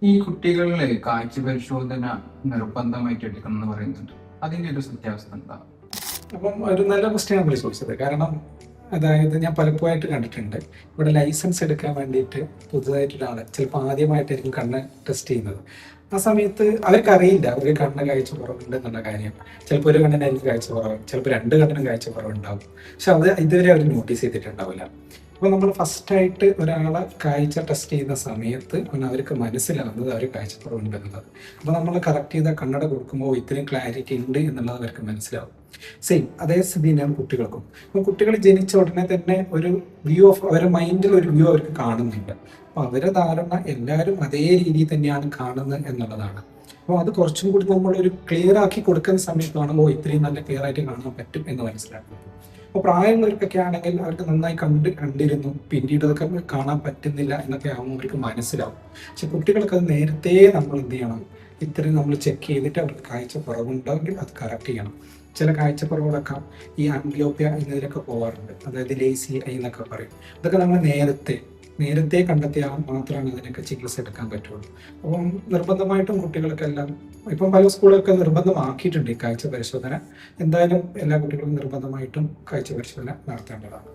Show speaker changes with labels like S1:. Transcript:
S1: ഈ കുട്ടികളിലെ കാഴ്ച പരിശോധന നിർബന്ധമായിട്ട് എടുക്കണം എന്ന് പറയുന്നുണ്ട്. അതിന്റെ ഒരു സത്യാവസ്ഥ എന്താ?
S2: അപ്പം ഒരു നല്ല ക്വസ്റ്റ്യൻ നമ്മൾ ചോദിച്ചത്. കാരണം അതായത് ഞാൻ പലപ്പോഴായിട്ട് കണ്ടിട്ടുണ്ട്, ഇവിടെ ലൈസൻസ് എടുക്കാൻ വേണ്ടിയിട്ട് പുതുതായിട്ടൊരാൾ ചിലപ്പോൾ ആദ്യമായിട്ടായിരിക്കും കണ്ണ് ടെസ്റ്റ് ചെയ്യുന്നത്. ആ സമയത്ത് അവർക്കറിയില്ല അവർക്ക് കണ്ണ് കാഴ്ച കുറവുണ്ട് എന്നുള്ള കാര്യം. ചിലപ്പോൾ ഒരു കണ്ണിനായിരിക്കും കാഴ്ച കുറവ്, ചിലപ്പോൾ രണ്ട് കണ്ണിനും കാഴ്ച കുറവുണ്ടാവും. പക്ഷെ അത് ഇതുവരെ അവർ നോട്ടീസ് ചെയ്തിട്ടുണ്ടാവില്ല. അപ്പോൾ നമ്മൾ ഫസ്റ്റായിട്ട് ഒരാളെ കാഴ്ച ടെസ്റ്റ് ചെയ്യുന്ന സമയത്ത് അവർക്ക് മനസ്സിലാവുന്നത് അവർ കാഴ്ചക്കുറവുണ്ട് എന്നുള്ളത്. അപ്പോൾ നമ്മൾ കറക്റ്റ് ചെയ്ത കണ്ണട കൊടുക്കുമ്പോൾ ഇത്രയും ക്ലാരിറ്റി ഉണ്ട് എന്നുള്ളത് അവർക്ക് മനസ്സിലാവും. സെയിം അതേ സ്ഥിതി ഞാൻ കുട്ടികൾക്കും. അപ്പോൾ കുട്ടികൾ ജനിച്ച ഉടനെ തന്നെ ഒരു വ്യൂ ഓഫ് അവരുടെ മൈൻഡിൽ ഒരു വ്യൂ അവർക്ക് കാണുന്നുണ്ട്. അപ്പോൾ അവരുടെ ധാരണ എല്ലാവരും അതേ രീതിയിൽ തന്നെയാണ് കാണുന്നത് എന്നുള്ളതാണ്. അപ്പോൾ അത് കുറച്ചും കൂടി നമ്മളൊരു ക്ലിയർ ആക്കി കൊടുക്കുന്ന സമയത്താണ് ഇത്രയും നല്ല ക്ലിയർ ആയിട്ട് കാണാൻ പറ്റും എന്ന് മനസ്സിലാക്കുന്നത്. അപ്പോൾ പ്രായമുള്ളവർക്കൊക്കെ ആണെങ്കിൽ അവർക്ക് നന്നായി കണ്ടിരുന്നു, പിന്നീട് അതൊക്കെ കാണാൻ പറ്റുന്നില്ല എന്നൊക്കെ ആകുമ്പോൾ അവർക്ക് മനസ്സിലാവും. പക്ഷെ കുട്ടികൾക്ക് അത് നേരത്തെ നമ്മൾ എന്ത് ചെയ്യണം, ഇത്രയും നമ്മൾ ചെക്ക് ചെയ്തിട്ട് അവർക്ക് കാഴ്ച കുറവുണ്ടെങ്കിൽ അത് കറക്റ്റ് ചെയ്യണം. ചില കാഴ്ചക്കുറവുകളൊക്കെ ഈ ആംബ്ലിയോപ്പിയ എന്നതിലൊക്കെ പോകാറുണ്ട്, അതായത് ലേസി ഐ എന്നൊക്കെ പറയും. അതൊക്കെ നമ്മൾ നേരത്തെ കണ്ടെത്തിയാൽ മാത്രമാണ് അതിനൊക്കെ ചികിത്സ എടുക്കാൻ പറ്റുള്ളൂ. അപ്പം നിർബന്ധമായിട്ടും കുട്ടികൾക്കെല്ലാം ഇപ്പം പല സ്കൂളുകൾക്ക് നിർബന്ധമാക്കിയിട്ടുണ്ട് ഈ കാഴ്ച പരിശോധന. എന്തായാലും എല്ലാ കുട്ടികളും നിർബന്ധമായിട്ടും കാഴ്ച പരിശോധന നടത്തേണ്ടതാണ്.